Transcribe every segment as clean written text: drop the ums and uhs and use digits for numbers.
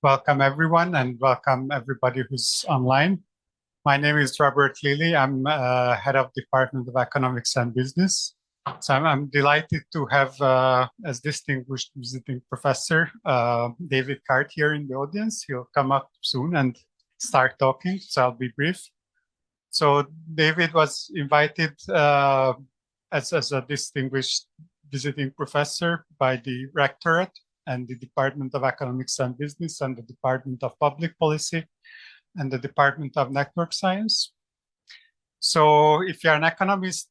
Welcome everyone, and welcome everybody who's online. My name is Robert Lilly. I'm head of Department of Economics and Business. So I'm delighted to have as distinguished visiting professor David Card here in the audience. He'll come up soon and start talking, so I'll be brief. So David was invited as a distinguished visiting professor by the Rectorate and the Department of Economics and Business and the Department of Public Policy and the Department of Network Science. So if you're an economist,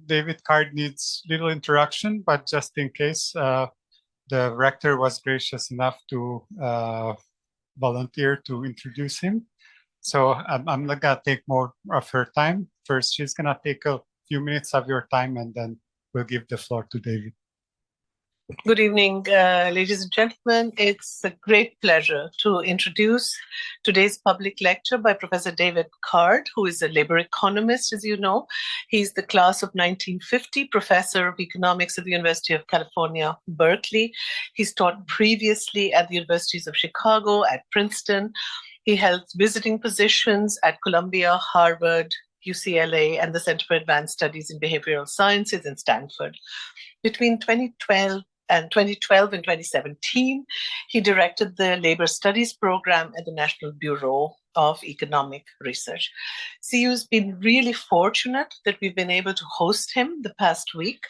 David Card needs little introduction, but just in case, the rector was gracious enough to volunteer to introduce him. So I'm not gonna take more of her time. First, she's gonna take a few minutes of your time and then we'll give the floor to David. Good evening, ladies and gentlemen. It's a great pleasure to introduce today's public lecture by Professor David Card, who is a labor economist, as you know. He's the class of 1950 professor of economics at the University of California, Berkeley. He's taught previously at the universities of Chicago, at Princeton. He held visiting positions at Columbia, Harvard, UCLA, and the Center for Advanced Studies in Behavioral Sciences in Stanford. Between 2012 and 2017, he directed the Labor Studies program at the National Bureau of Economic Research. CEU has been really fortunate that we've been able to host him the past week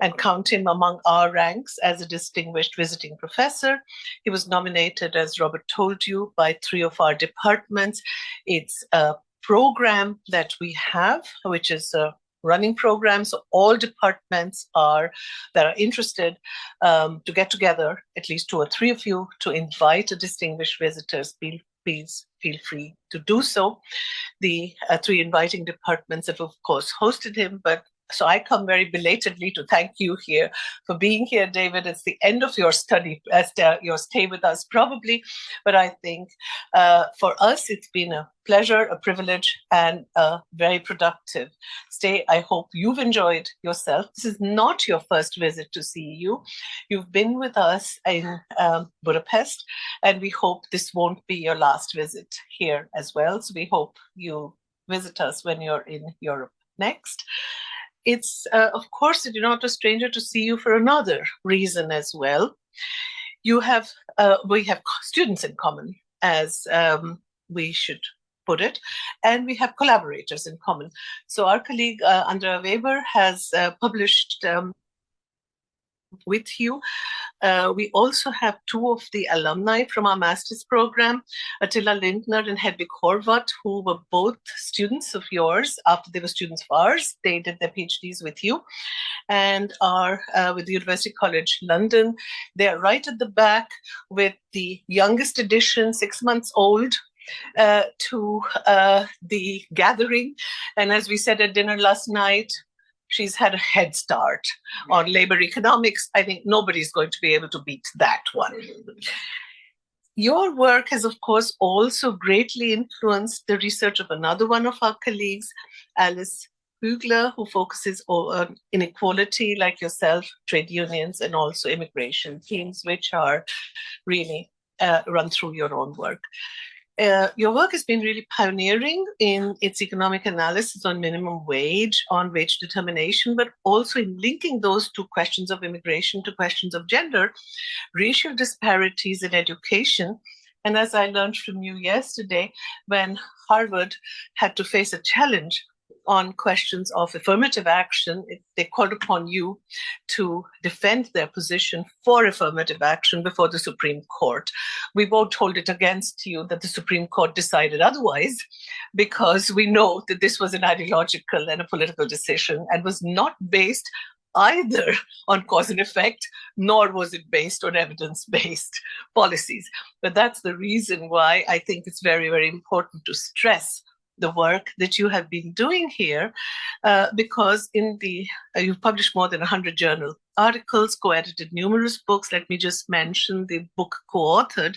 and count him among our ranks as a distinguished visiting professor. He was nominated, as Robert told you, by 3 of our departments. It's a program that we have, which is a running program, so all departments that are interested to get together, at least 2 or 3 of you, to invite a distinguished visitors. Please feel free to do so. The 3 inviting departments have, of course, hosted him, but so I come very belatedly to thank you here for being here, David. It's the end of your study, your stay with us probably, but I think for us it's been a pleasure, a privilege, and a very productive stay. I hope you've enjoyed yourself. This is not your first visit to CEU. You've been with us in Budapest, and we hope this won't be your last visit here as well. So we hope you visit us when you're in Europe next. It's, of course, you're not a stranger to CEU for another reason as well. We have students in common, as we should put it, and we have collaborators in common. So our colleague Andrea Weber has published with you. We also have 2 of the alumni from our master's program, Attila Lindner and Hedvig Horvath, who were both students of yours after they were students of ours. They did their PhDs with you and are with the University College London. They are right at the back with the youngest edition, 6 months old, to the gathering. And as we said at dinner last night, she's had a head start on labor economics. I think nobody's going to be able to beat that one. Your work has, of course, also greatly influenced the research of another one of our colleagues, Alice Hügler, who focuses on inequality, like yourself, trade unions, and also immigration themes, which are really run through your own work. Your work has been really pioneering in its economic analysis on minimum wage, on wage determination, but also in linking those 2 questions of immigration to questions of gender, racial disparities in education. And as I learned from you yesterday, when Harvard had to face a challenge on questions of affirmative action, they called upon you to defend their position for affirmative action before the Supreme Court. We won't hold it against you that the Supreme Court decided otherwise, because we know that this was an ideological and a political decision and was not based either on cause and effect, nor was it based on evidence-based policies. But that's the reason why I think it's very, very important to stress the work that you have been doing here, because you've published more than 100 journal articles, co-edited numerous books. Let me just mention the book co-authored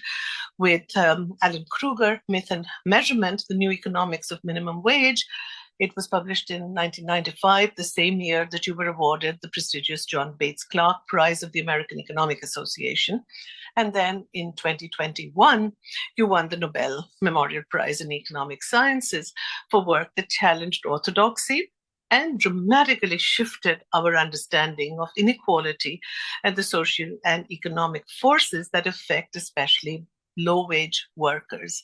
with Alan Kruger, Myth and Measurement, The New Economics of Minimum Wage, It was published in 1995, the same year that you were awarded the prestigious John Bates Clark Prize of the American Economic Association. And then in 2021, you won the Nobel Memorial Prize in Economic Sciences for work that challenged orthodoxy and dramatically shifted our understanding of inequality and the social and economic forces that affect especially low-wage workers.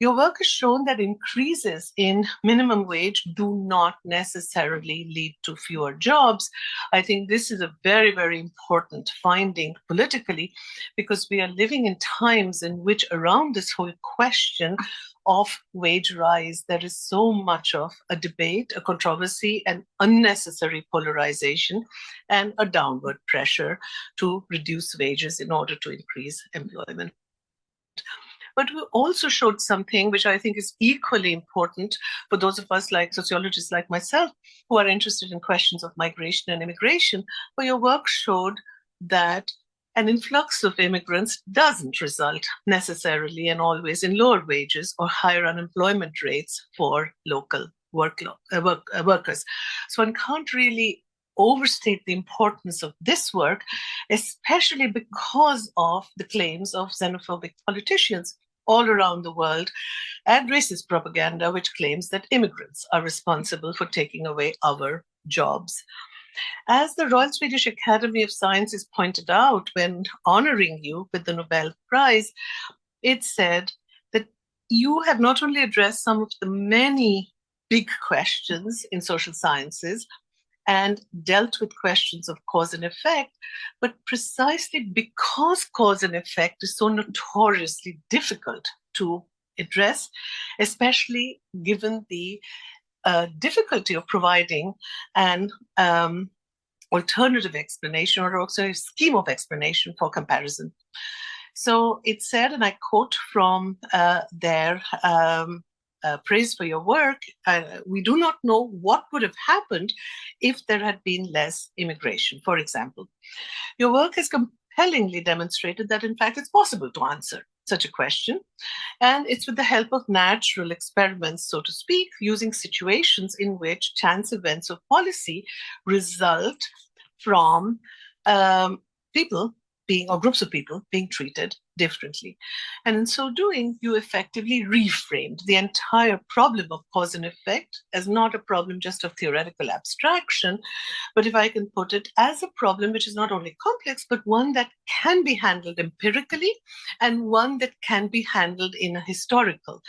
Your work has shown that increases in minimum wage do not necessarily lead to fewer jobs. I think this is a very, very important finding politically, because we are living in times in which around this whole question of wage rise, there is so much of a debate, a controversy, and unnecessary polarization, and a downward pressure to reduce wages in order to increase employment. But we also showed something which I think is equally important for those of us like sociologists like myself who are interested in questions of migration and immigration, where your work showed that an influx of immigrants doesn't result necessarily and always in lower wages or higher unemployment rates for local workers. So one can't really overstate the importance of this work, especially because of the claims of xenophobic politicians all around the world and racist propaganda which claims that immigrants are responsible for taking away our jobs. As the Royal Swedish Academy of Sciences pointed out when honoring you with the Nobel Prize, it said that you have not only addressed some of the many big questions in social sciences and dealt with questions of cause and effect, but precisely because cause and effect is so notoriously difficult to address, especially given the difficulty of providing an alternative explanation or also a scheme of explanation for comparison. So it said, and I quote from their praise for your work, we do not know what would have happened if there had been less immigration, for example. Your work has compellingly demonstrated that, in fact, it's possible to answer such a question. And it's with the help of natural experiments, so to speak, using situations in which chance events of policy result from people being, or groups of people being treated differently. And in so doing, you effectively reframed the entire problem of cause and effect as not a problem just of theoretical abstraction, but if I can put it, as a problem which is not only complex, but one that can be handled empirically and one that can be handled in a historical,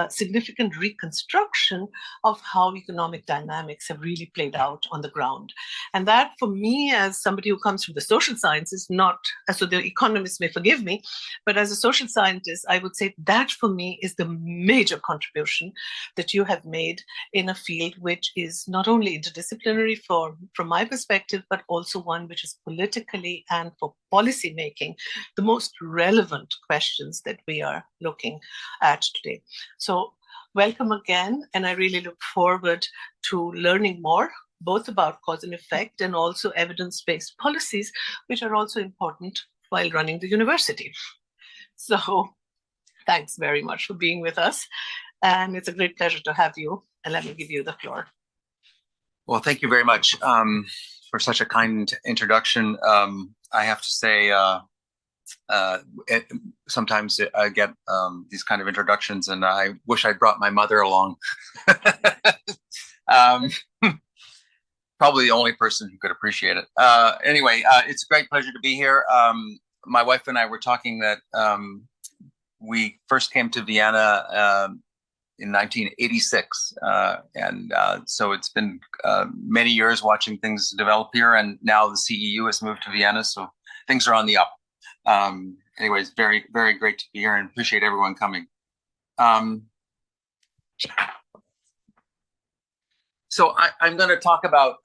significant reconstruction of how economic dynamics have really played out on the ground. And that, for me, as somebody who comes from the social sciences, not, so the economists may forgive me, but as a social scientist, I would say that for me is the major contribution that you have made in a field which is not only interdisciplinary from my perspective, but also one which is politically and for policy making the most relevant questions that we are looking at today. So welcome again, and I really look forward to learning more, both about cause and effect and also evidence-based policies, which are also important while running the university. So thanks very much for being with us. And it's a great pleasure to have you. And let me give you the floor. Well, thank you very much for such a kind introduction. I have to say, sometimes I get these kind of introductions, and I wish I'd brought my mother along. Probably the only person who could appreciate it. Anyway, it's a great pleasure to be here. My wife and I were talking that we first came to Vienna in 1986. And so it's been many years watching things develop here. And now the CEU has moved to Vienna, so things are on the up. Anyways, very, very great to be here and appreciate everyone coming. So I'm going to talk about,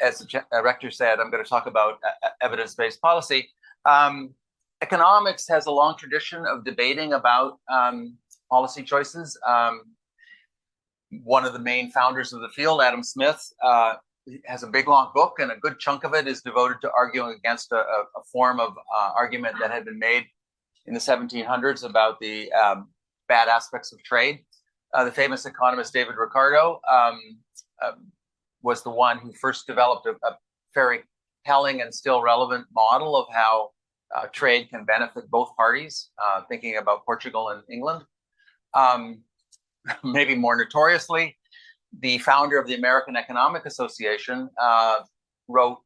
as the rector said, I'm going to talk about evidence-based policy. Economics has a long tradition of debating about policy choices. One of the main founders of the field, Adam Smith, has a big long book, and a good chunk of it is devoted to arguing against a form of argument that had been made in the 1700s about the bad aspects of trade. the famous economist David Ricardo was the one who first developed a very telling and still relevant model of how trade can benefit both parties, thinking about Portugal and England. Maybe more notoriously, the founder of the American Economic Association wrote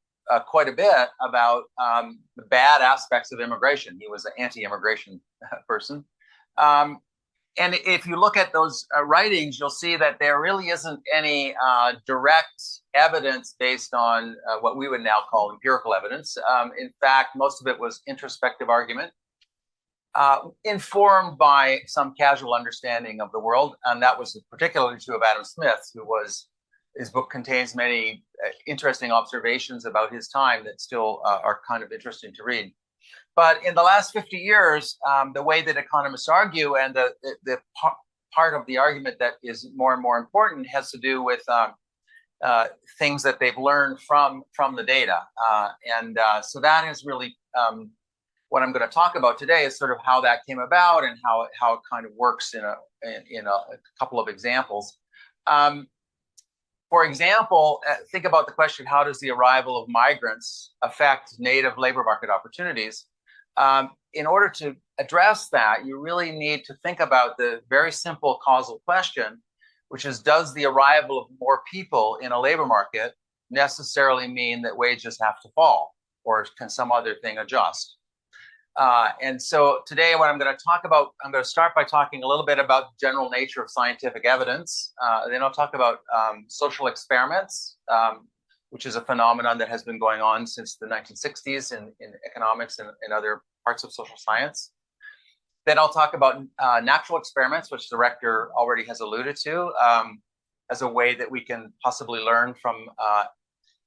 quite a bit about the bad aspects of immigration. He was an anti-immigration person. And if you look at those writings, you'll see that there really isn't any direct evidence based on what we would now call empirical evidence. In fact, most of it was introspective argument, informed by some casual understanding of the world. And that was particularly true of Adam Smith, his book contains many interesting observations about his time that still are kind of interesting to read. But in the last 50 years, the way that economists argue, and the part of the argument that is more and more important, has to do with things that they've learned from the data. So that is really what I'm going to talk about today, is sort of how that came about and how it kind of works in a couple of examples. For example, think about the question, how does the arrival of migrants affect native labor market opportunities? In order to address that, you really need to think about the very simple causal question, which is, does the arrival of more people in a labor market necessarily mean that wages have to fall, or can some other thing adjust? And so today, what I'm going to talk about, I'm going to start by talking a little bit about the general nature of scientific evidence. Then I'll talk about social experiments, which is a phenomenon that has been going on since the 1960s in economics and in other parts of social science. Then I'll talk about natural experiments, which the rector already has alluded to, as a way that we can possibly learn from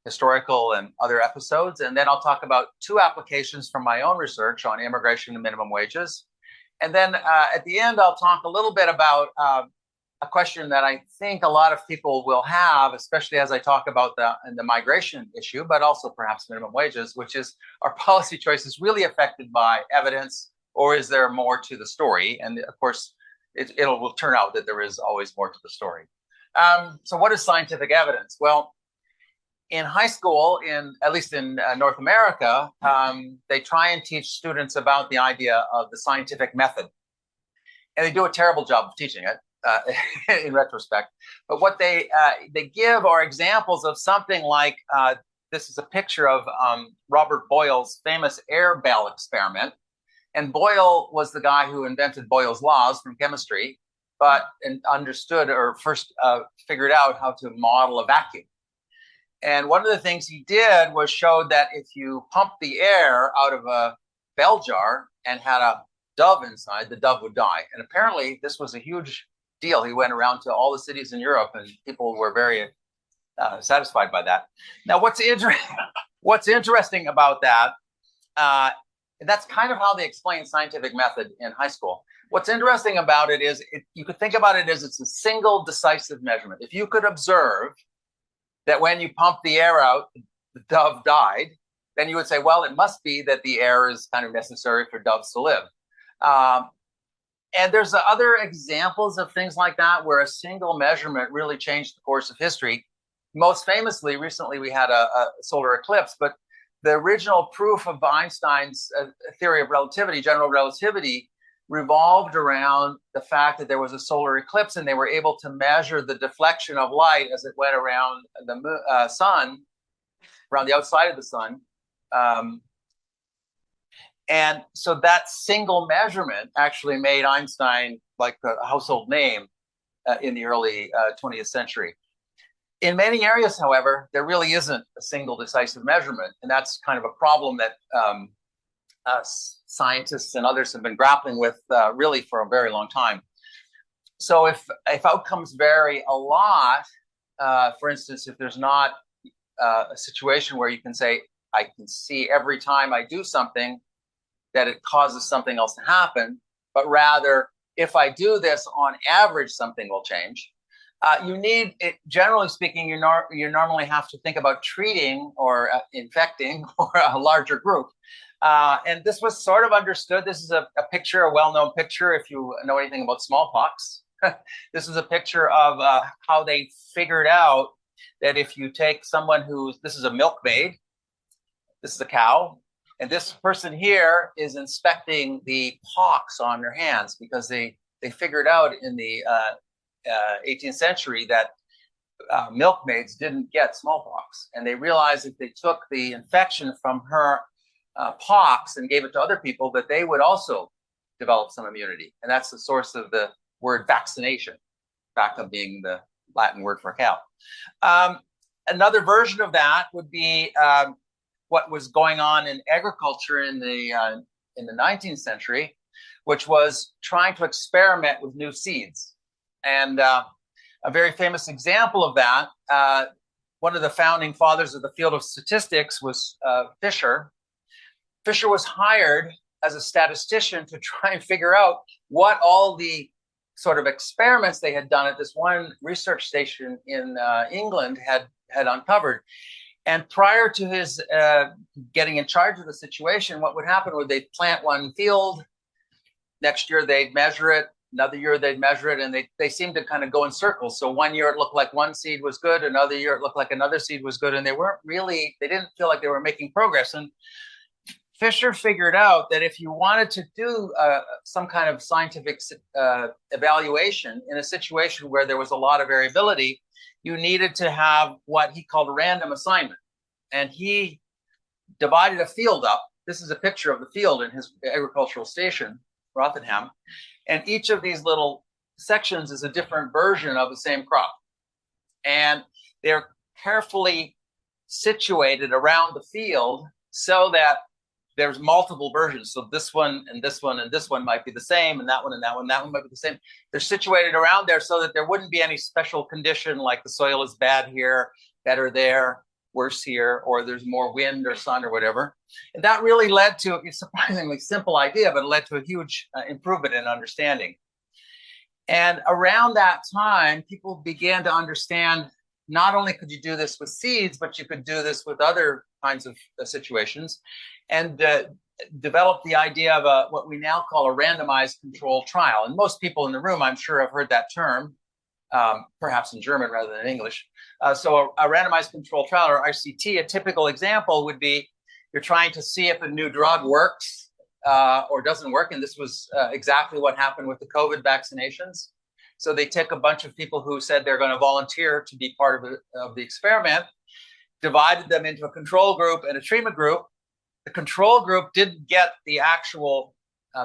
historical and other episodes. And then I'll talk about two applications from my own research on immigration and minimum wages. And then at the end, I'll talk a little bit about a question that I think a lot of people will have, especially as I talk about the migration issue, but also perhaps minimum wages, which is, are policy choices really affected by evidence, or is there more to the story? And of course, it will turn out that there is always more to the story. So what is scientific evidence? Well, in high school, at least in North America, they try and teach students about the idea of the scientific method. And they do a terrible job of teaching it in retrospect. But what they give are examples of something like, this is a picture of Robert Boyle's famous air bell experiment. And Boyle was the guy who invented Boyle's laws from chemistry, but understood, or first figured out how to model a vacuum. And one of the things he did was show that if you pump the air out of a bell jar and had a dove inside, the dove would die. And apparently this was a huge deal. He went around to all the cities in Europe and people were very satisfied by that. Now, what's interesting about that, that's kind of how they explain scientific method in high school. What's interesting about it is you could think about it as it's a single decisive measurement. If you could observe that when you pump the air out, the dove died, then you would say, well, it must be that the air is kind of necessary for doves to live. And there's other examples of things like that where a single measurement really changed the course of history. Most famously, recently we had a solar eclipse, but the original proof of Einstein's theory of relativity, general relativity, revolved around the fact that there was a solar eclipse and they were able to measure the deflection of light as it went around the sun, around the outside of the sun. And so that single measurement actually made Einstein like a household name in the early 20th century. In many areas, however, there really isn't a single decisive measurement. And that's kind of a problem that scientists and others have been grappling with really for a very long time. So if outcomes vary a lot, for instance, if there's not a situation where you can say, I can see every time I do something that it causes something else to happen, but rather if I do this on average, something will change. You need, generally speaking, you normally have to think about treating or infecting or a larger group. And this was sort of understood. This is a picture, a well-known picture, if you know anything about smallpox. This is a picture of how they figured out that if you take someone this is a milkmaid, this is a cow, and this person here is inspecting the pox on their hands, because they figured out in the 18th century that milkmaids didn't get smallpox, and they realized if they took the infection from her pox and gave it to other people, that they would also develop some immunity. And that's the source of the word vaccination, vacca being the Latin word for cow. Another version of that would be what was going on in agriculture in the 19th century, which was trying to experiment with new seeds. And a very famous example of that, one of the founding fathers of the field of statistics was Fisher. Fisher was hired as a statistician to try and figure out what all the sort of experiments they had done at this one research station in England had uncovered. And prior to his getting in charge of the situation, what would happen would they'd plant one field, next year they'd measure it, another year they'd measure it, and they seemed to kind of go in circles. So one year it looked like one seed was good, another year it looked like another seed was good, and they didn't feel like they were making progress. And Fisher figured out that if you wanted to do some kind of scientific evaluation in a situation where there was a lot of variability, you needed to have what he called random assignment. And he divided a field up. This is a picture of the field in his agricultural station, Rotherham. And each of these little sections is a different version of the same crop. And they're carefully situated around the field so that there's multiple versions. So this one and this one and this one might be the same, and that one and that one and that one might be the same. They're situated around there so that there wouldn't be any special condition like the soil is bad here, better there, worse here, or there's more wind or sun or whatever. And that really led to a surprisingly simple idea, but it led to a huge improvement in understanding. And around that time, people began to understand not only could you do this with seeds, but you could do this with other kinds of situations, and develop the idea of what we now call a randomized controlled trial. And most people in the room, I'm sure, have heard that term, perhaps in German rather than English. So a randomized controlled trial, or RCT, a typical example would be you're trying to see if a new drug works or doesn't work. And this was exactly what happened with the COVID vaccinations. So they took a bunch of people who said they're going to volunteer to be part of the experiment, divided them into a control group and a treatment group. The control group didn't get the actual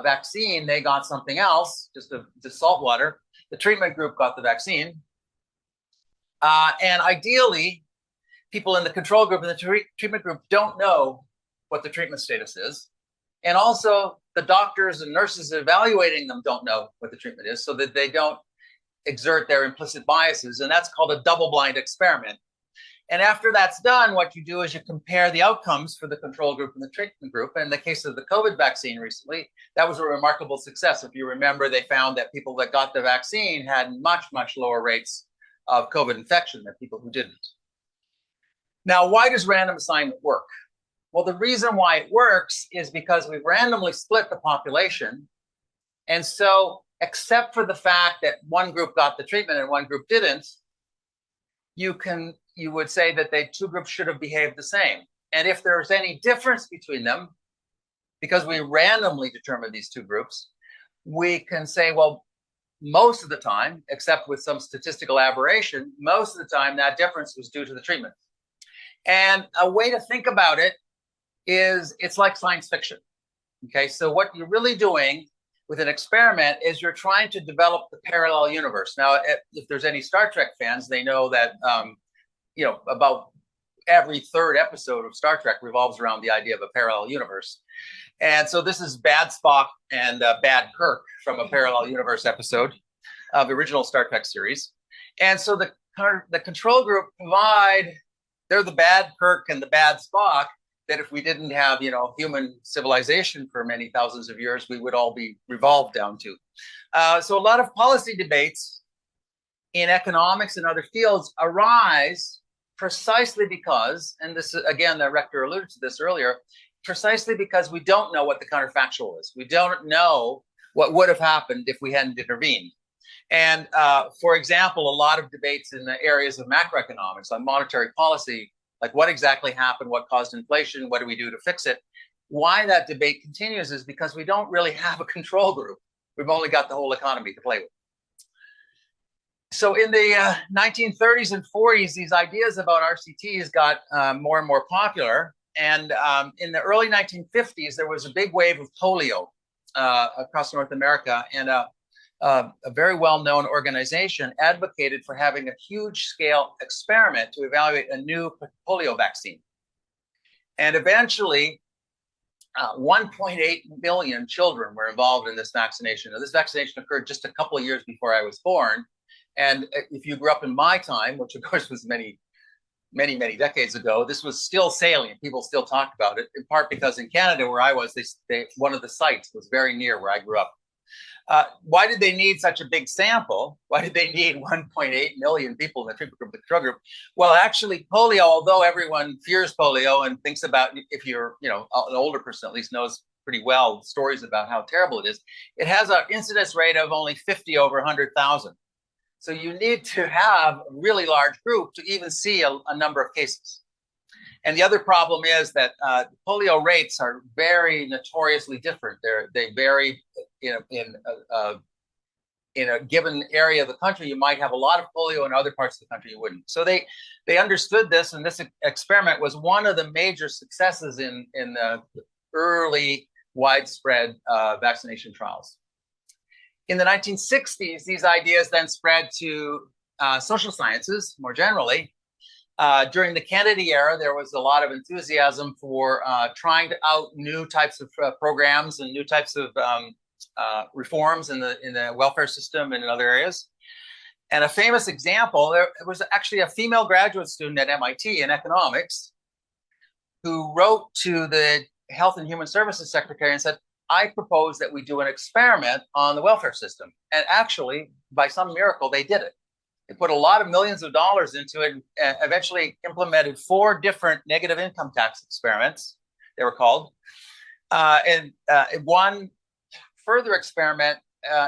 vaccine. They got something else, just salt water. The treatment group got the vaccine. And ideally, people in the control group and the treatment group don't know what the treatment status is. And also, the doctors and nurses evaluating them don't know what the treatment is, so that they don't exert their implicit biases. And that's called a double-blind experiment. And after that's done, what you do is you compare the outcomes for the control group and the treatment group. And in the case of the COVID vaccine recently, that was a remarkable success. If you remember, they found that people that got the vaccine had much, much lower rates of COVID infection than people who didn't. Now, why does random assignment work? Well, the reason why it works is because we've randomly split the population. And so, except for the fact that one group got the treatment and one group didn't, you would say that the two groups should have behaved the same. And if there's any difference between them, because we randomly determine these two groups, we can say, well, most of the time, except with some statistical aberration, most of the time that difference was due to the treatment. And a way to think about it is it's like science fiction. Okay, so what you're really doing with an experiment is you're trying to develop the parallel universe. Now, if there's any Star Trek fans, they know that about every third episode of Star Trek revolves around the idea of a parallel universe. And so this is Bad Spock and Bad Kirk from a parallel universe episode of the original Star Trek series. And so the control group they're the bad Kirk and the bad Spock, that if we didn't have, human civilization for many thousands of years, we would all be revolved down to. So a lot of policy debates in economics and other fields arise precisely because, and this, again, the rector alluded to this earlier, precisely because we don't know what the counterfactual is. We don't know what would have happened if we hadn't intervened. And for example, a lot of debates in the areas of macroeconomics on monetary policy, like what exactly happened, what caused inflation, what do we do to fix it? Why that debate continues is because we don't really have a control group. We've only got the whole economy to play with. So in the 1930s and 40s, these ideas about RCTs got more and more popular. And in the early 1950s, there was a big wave of polio across North America. And a very well-known organization advocated for having a huge-scale experiment to evaluate a new polio vaccine. And eventually, 1.8 million children were involved in this vaccination. Now, this vaccination occurred just a couple of years before I was born. And if you grew up in my time, which of course was many decades ago, this was still salient. People still talked about it, in part because in Canada, where I was, one of the sites was very near where I grew up. Why did they need such a big sample? Why did they need 1.8 million people in the treatment group, the control group? Well, actually, polio, although everyone fears polio and thinks about, if you're, an older person at least knows pretty well stories about how terrible it is, it has an incidence rate of only 50 over 100,000. So you need to have a really large group to even see a number of cases. And the other problem is that polio rates are very notoriously different. They vary in a given area of the country. You might have a lot of polio, in other parts of the country you wouldn't. So they understood this, and this experiment was one of the major successes in the early widespread vaccination trials. In the 1960s, these ideas then spread to social sciences more generally. During the Kennedy era, there was a lot of enthusiasm for trying out new types of programs and new types of reforms in the welfare system and in other areas. And a famous example, there was actually a female graduate student at MIT in economics who wrote to the Health and Human Services Secretary and said, I propose that we do an experiment on the welfare system. And actually, by some miracle, they did it. They put a lot of millions of dollars into it and eventually implemented 4 different negative income tax experiments, they were called. And one further experiment,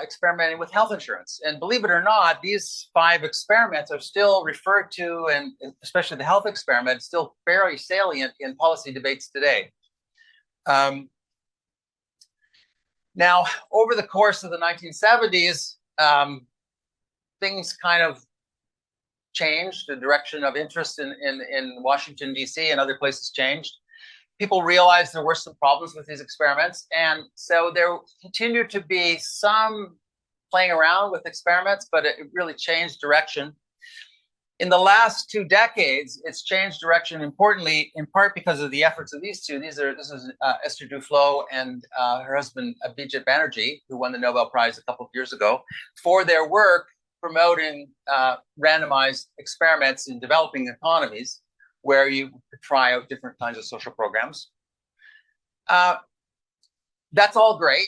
experimenting with health insurance. And believe it or not, these 5 experiments are still referred to, and especially the health experiment, still very salient in policy debates today. Now, over the course of the 1970s, things kind of changed. The direction of interest in Washington, D.C. and other places changed. People realized there were some problems with these experiments. And so there continued to be some playing around with experiments, but it really changed direction. In the last 2 decades, it's changed direction importantly, in part because of the efforts of these two. This is Esther Duflo and her husband, Abhijit Banerjee, who won the Nobel Prize a couple of years ago, for their work promoting randomized experiments in developing economies where you try out different kinds of social programs. That's all great,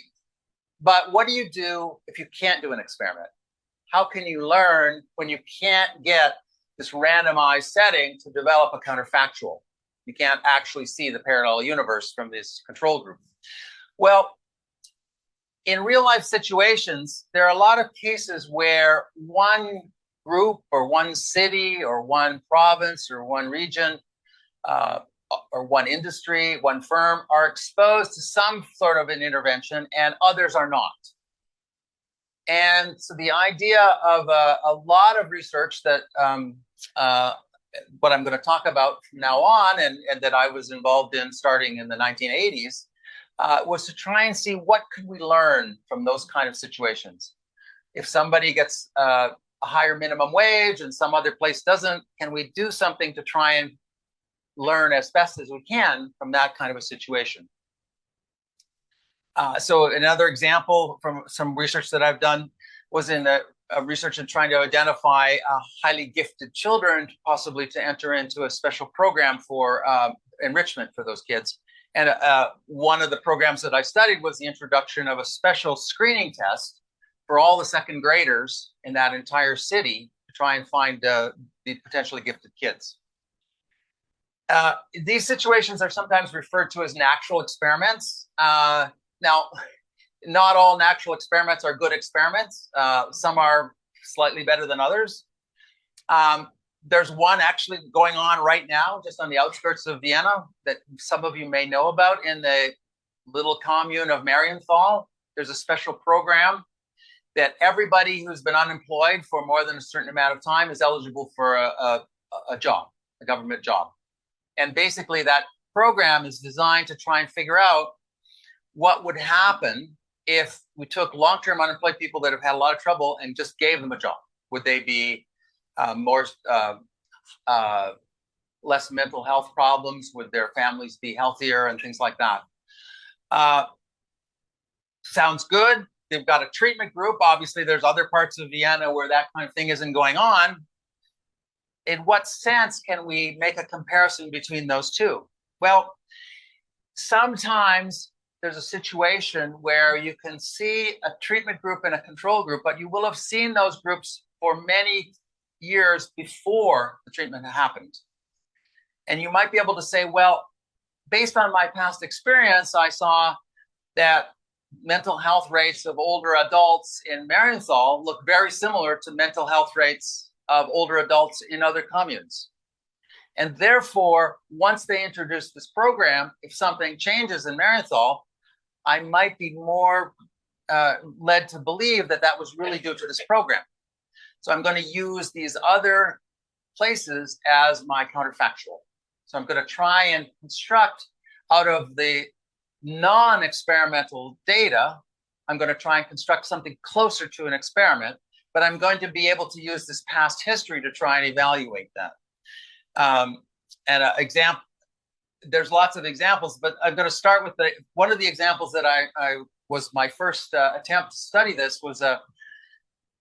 but what do you do if you can't do an experiment? How can you learn when you can't get this randomized setting to develop a counterfactual? You can't actually see the parallel universe from this control group. Well, in real life situations, there are a lot of cases where one group or one city or one province or one region or one industry, one firm are exposed to some sort of an intervention and others are not. And so the idea of a lot of research that what I'm going to talk about from now on and that I was involved in starting in the 1980s was to try and see what could we learn from those kind of situations. If somebody gets a higher minimum wage and some other place doesn't, can we do something to try and learn as best as we can from that kind of a situation? So another example from some research that I've done was in research in trying to identify highly gifted children, possibly to enter into a special program for enrichment for those kids. And one of the programs that I studied was the introduction of a special screening test for all the second graders in that entire city to try and find the potentially gifted kids. These situations are sometimes referred to as natural experiments. Now, not all natural experiments are good experiments. Some are slightly better than others. There's one actually going on right now, just on the outskirts of Vienna, that some of you may know about in the little commune of Marienthal. There's a special program that everybody who's been unemployed for more than a certain amount of time is eligible for a job, a government job. And basically that program is designed to try and figure out what would happen if we took long-term unemployed people that have had a lot of trouble and just gave them a job. Would they be less mental health problems? Would their families be healthier and things like that? Sounds good. They've got a treatment group. Obviously, there's other parts of Vienna where that kind of thing isn't going on. In what sense can we make a comparison between those two? Well, sometimes there's a situation where you can see a treatment group and a control group, but you will have seen those groups for many years before the treatment happened. And you might be able to say, well, based on my past experience, I saw that mental health rates of older adults in Marienthal look very similar to mental health rates of older adults in other communes. And therefore, once they introduce this program, if something changes in Marienthal, I might be more led to believe that that was really due to this program. So I'm going to use these other places as my counterfactual. So I'm going to try and construct out of the non-experimental data, I'm going to try and construct something closer to an experiment, but I'm going to be able to use this past history to try and evaluate that. And an example, there's lots of examples, but I'm going to start with one of the examples that I was my first attempt to study this was the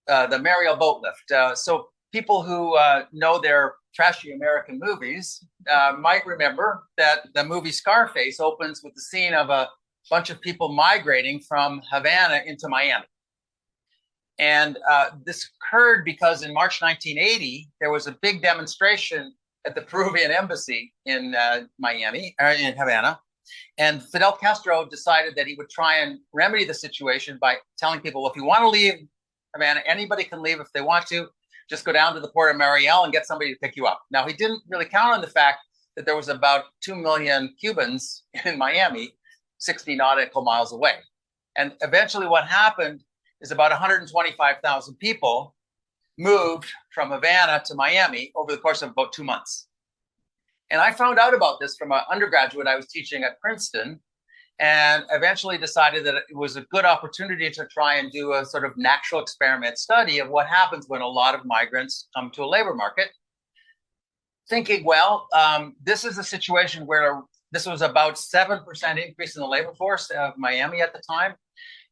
Mariel boat lift. So people who know their trashy American movies might remember that the movie Scarface opens with the scene of a bunch of people migrating from Havana into Miami. And this occurred because in March 1980, there was a big demonstration at the Peruvian embassy in Miami, or in Havana. And Fidel Castro decided that he would try and remedy the situation by telling people, well, if you want to leave Havana, anybody can leave if they want to. Just go down to the port of Mariel and get somebody to pick you up. Now, he didn't really count on the fact that there was about 2 million Cubans in Miami, 60 nautical miles away. And eventually what happened is about 125,000 people moved from Havana to Miami over the course of about 2 months. And I found out about this from an undergraduate I was teaching at Princeton, and eventually decided that it was a good opportunity to try and do a sort of natural experiment study of what happens when a lot of migrants come to a labor market. Thinking, well, this is a situation where this was about 7% increase in the labor force of Miami at the time.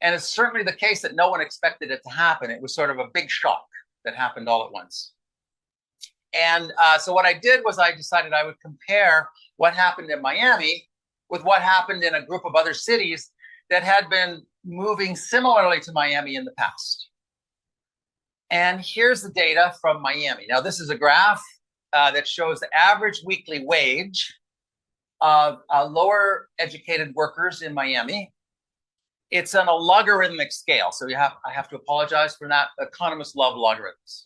And it's certainly the case that no one expected it to happen. It was sort of a big shock that happened all at once. And so what I did was I decided I would compare what happened in Miami with what happened in a group of other cities that had been moving similarly to Miami in the past. And here's the data from Miami. Now, this is a graph that shows the average weekly wage of lower educated workers in Miami. It's on a logarithmic scale. So I have to apologize for that. Economists love logarithms.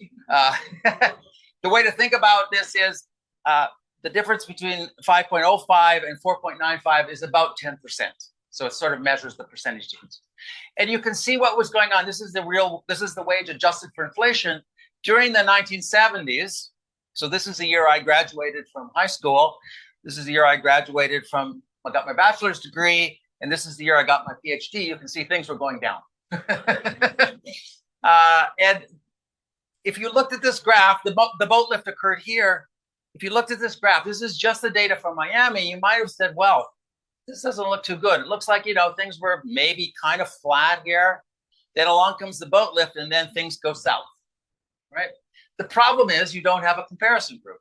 The way to think about this is the difference between 5.05 and 4.95 is about 10%. So it sort of measures the percentage difference. And you can see what was going on. This is the wage adjusted for inflation during the 1970s. So this is the year I graduated from high school. This is the year I graduated from, I got my bachelor's degree. And this is the year I got my PhD. You can see things were going down. And if you looked at this graph, the boat lift occurred here. If you looked at this graph, this is just the data from Miami, you might have said, well, this doesn't look too good. It looks like, things were maybe kind of flat here. Then along comes the boat lift and then things go south, right? The problem is you don't have a comparison group.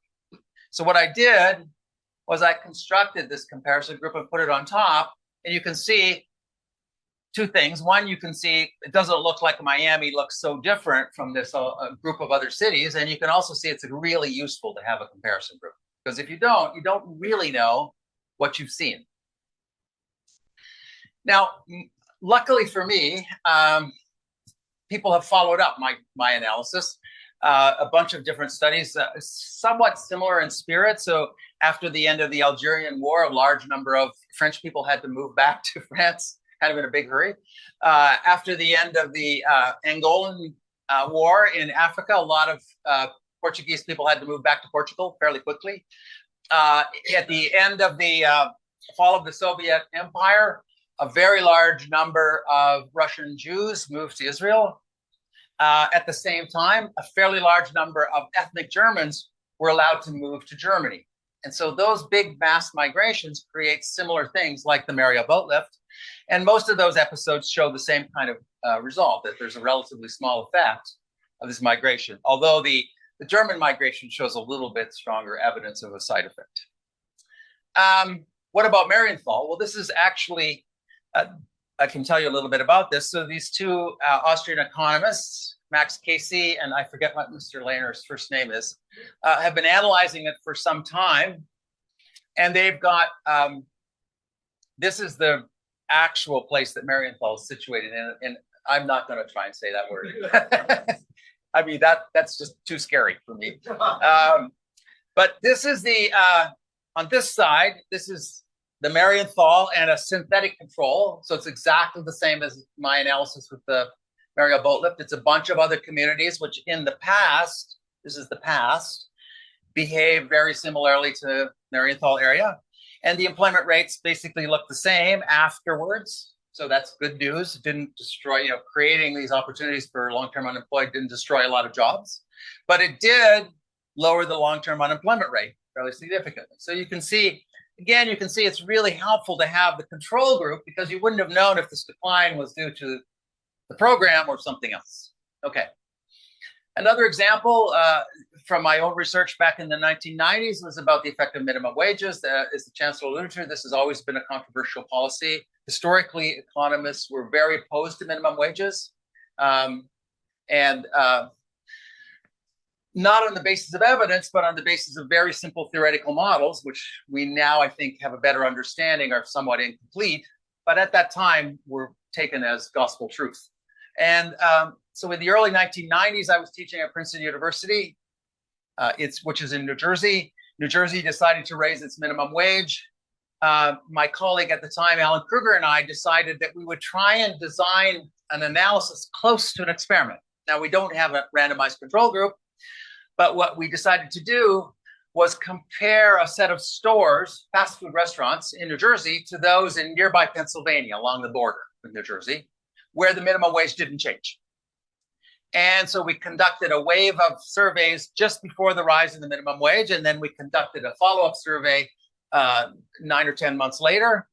So what I did was I constructed this comparison group and put it on top. And you can see two things. One, you can see it doesn't look like Miami looks so different from this group of other cities. And you can also see it's really useful to have a comparison group. Because if you don't really know what you've seen. Now, luckily for me, people have followed up my analysis. A bunch of different studies, somewhat similar in spirit. So after the end of the Algerian War, a large number of French people had to move back to France, kind of in a big hurry. After the end of the Angolan War in Africa, a lot of Portuguese people had to move back to Portugal fairly quickly. At the end of the fall of the Soviet Empire, a very large number of Russian Jews moved to Israel. At the same time, a fairly large number of ethnic Germans were allowed to move to Germany. And so those big mass migrations create similar things like the Mariel boat lift. And most of those episodes show the same kind of result, that there's a relatively small effect of this migration, although the German migration shows a little bit stronger evidence of a side effect. What about Marienthal? Well, this is actually, I can tell you a little bit about this. So these two Austrian economists, Max Casey and I forget what Mr. Lehner's first name is, have been analyzing it for some time. And they've got, this is the actual place that Marienthal is situated in. And I'm not going to try and say that word. I mean, that's just too scary for me. But this is the, on this side, this is the Marienthal and a synthetic control. So it's exactly the same as my analysis with the Mariel boat lift. It's a bunch of other communities, which in the past, this is the past, behave very similarly to Marienthal area. And the employment rates basically look the same afterwards. So that's good news. It didn't destroy, creating these opportunities for long-term unemployed didn't destroy a lot of jobs, but it did lower the long-term unemployment rate fairly significantly. So you can see, again, it's really helpful to have the control group because you wouldn't have known if this decline was due to the program or something else. Okay. Another example from my own research back in the 1990s was about the effect of minimum wages. As the Chancellor alluded to, this has always been a controversial policy. Historically, economists were very opposed to minimum wages, and not on the basis of evidence, but on the basis of very simple theoretical models, which we now, I think, have a better understanding are somewhat incomplete, but at that time were taken as gospel truth. And so in the early 1990s, I was teaching at Princeton University, which is in New Jersey. New Jersey decided to raise its minimum wage. My colleague at the time, Alan Kruger, and I decided that we would try and design an analysis close to an experiment. Now, we don't have a randomized control group, but what we decided to do was compare a set of stores, fast food restaurants in New Jersey, to those in nearby Pennsylvania along the border with New Jersey, where the minimum wage didn't change. And so we conducted a wave of surveys just before the rise in the minimum wage, and then we conducted a follow-up survey 9 or 10 months later.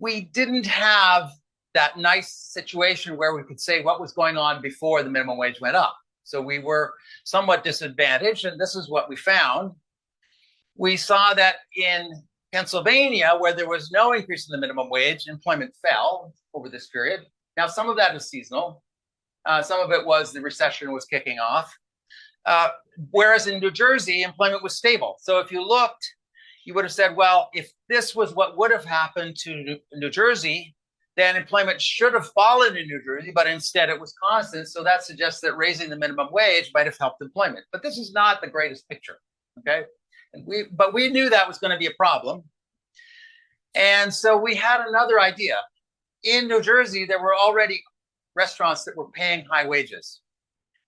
We didn't have that nice situation where we could say what was going on before the minimum wage went up. So we were somewhat disadvantaged, and this is what we found. We saw that in Pennsylvania, where there was no increase in the minimum wage, employment fell over this period. Now, some of that is seasonal. Some of it was the recession was kicking off. Whereas in New Jersey, employment was stable. So if you looked, you would have said, well, if this was what would have happened to New Jersey, then employment should have fallen in New Jersey, but instead it was constant. So that suggests that raising the minimum wage might have helped employment. But this is not the greatest picture, okay? But we knew that was going to be a problem. And so we had another idea. In New Jersey, there were already restaurants that were paying high wages.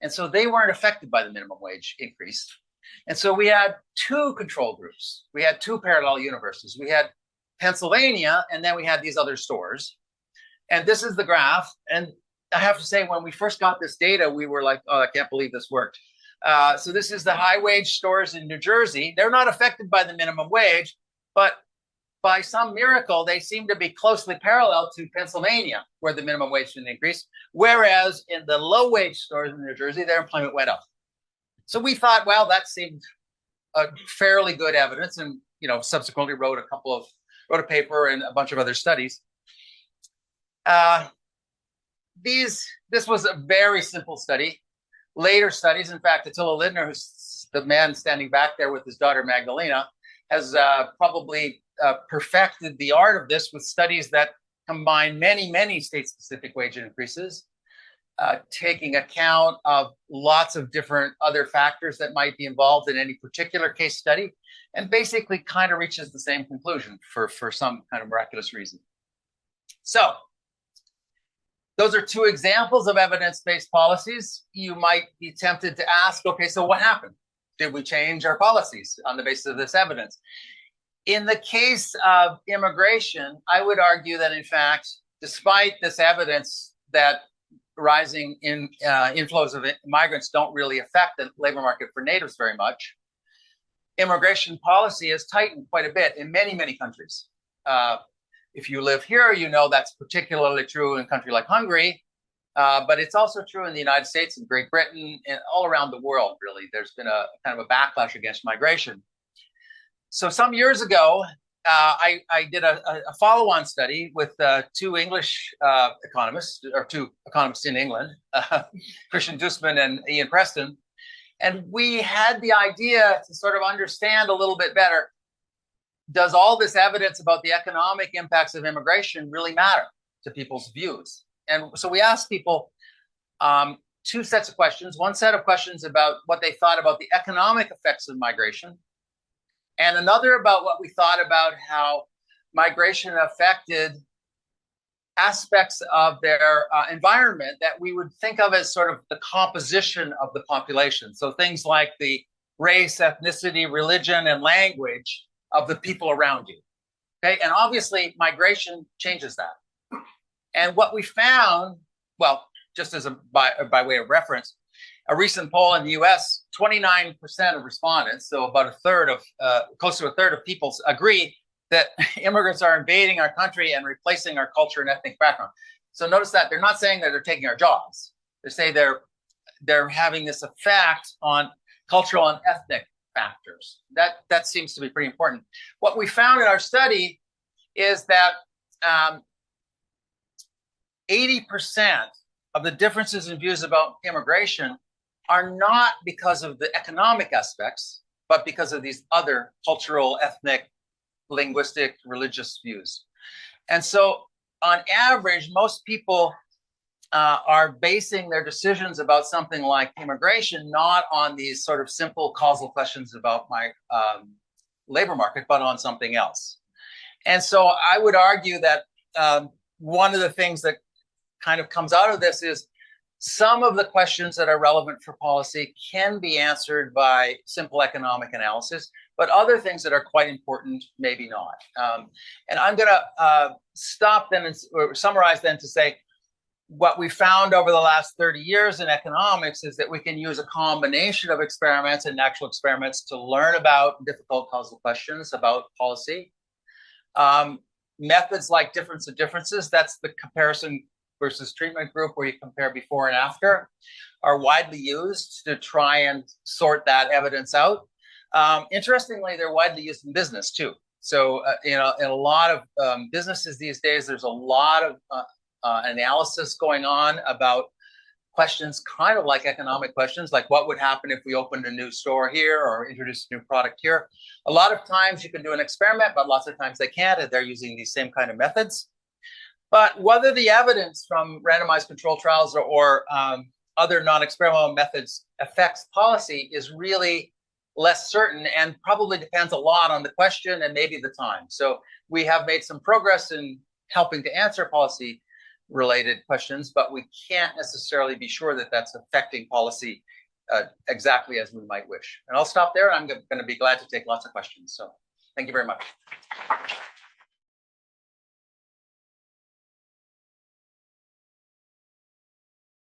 And so they weren't affected by the minimum wage increase. And so we had two control groups. We had two parallel universes. We had Pennsylvania, and then we had these other stores. And this is the graph. And I have to say, when we first got this data, we were like, oh, I can't believe this worked. So this is the high wage stores in New Jersey. They're not affected by the minimum wage, but by some miracle, they seem to be closely parallel to Pennsylvania, where the minimum wage didn't increase. Whereas in the low wage stores in New Jersey, their employment went up. So we thought, well, that seemed fairly good evidence, and subsequently wrote a paper and a bunch of other studies. This was a very simple study. Later studies, in fact, Attila Lindner, who's the man standing back there with his daughter Magdalena, has probably perfected the art of this with studies that combine many state-specific wage increases, taking account of lots of different other factors that might be involved in any particular case study, and basically kind of reaches the same conclusion for some kind of miraculous reason. So those are two examples of evidence-based policies. You might be tempted to ask, okay, so what happened? Did we change our policies on the basis of this evidence? In the case of immigration, I would argue that, in fact, despite this evidence that rising inflows of migrants don't really affect the labor market for natives very much, immigration policy has tightened quite a bit in many countries. If you live here, you know that's particularly true in a country like Hungary, but it's also true in the United States and Great Britain and all around the world, really. There's been a kind of a backlash against migration. So some years ago, I did a follow-on study with two English economists, or two economists in England, Christian Dussman and Ian Preston. And we had the idea to sort of understand a little bit better, does all this evidence about the economic impacts of immigration really matter to people's views? And so we asked people two sets of questions. One set of questions about what they thought about the economic effects of migration, and another about what we thought about how migration affected aspects of their environment that we would think of as sort of the composition of the population. So things like the race, ethnicity, religion, and language of the people around you. Okay, and obviously migration changes that. And what we found, well, just as by way of reference, a recent poll in the US, 29% of respondents, so about a third of, close to a third of people agree that immigrants are invading our country and replacing our culture and ethnic background. So notice that they're not saying that they're taking our jobs. They say they're having this effect on cultural and ethnic factors. That seems to be pretty important. What we found in our study is that 80% of the differences in views about immigration are not because of the economic aspects, but because of these other cultural, ethnic, linguistic, religious views. And so on average, most people are basing their decisions about something like immigration not on these sort of simple causal questions about my labor market, but on something else. And so I would argue that one of the things that kind of comes out of this is some of the questions that are relevant for policy can be answered by simple economic analysis, but other things that are quite important, maybe not. And I'm going to stop then or summarize then to say what we found over the last 30 years in economics is that we can use a combination of experiments and natural experiments to learn about difficult causal questions about policy. Methods like difference of differences, that's the comparison versus treatment group where you compare before and after, are widely used to try and sort that evidence out. Interestingly, they're widely used in business too. So in a lot of businesses these days, there's a lot of analysis going on about questions kind of like economic questions, like what would happen if we opened a new store here or introduced a new product here. A lot of times you can do an experiment, but lots of times they can't, and they're using these same kind of methods. But whether the evidence from randomized controlled trials or other non-experimental methods affects policy is really less certain, and probably depends a lot on the question and maybe the time. So we have made some progress in helping to answer policy-related questions, but we can't necessarily be sure that that's affecting policy exactly as we might wish. And I'll stop there. I'm going to be glad to take lots of questions. So thank you very much.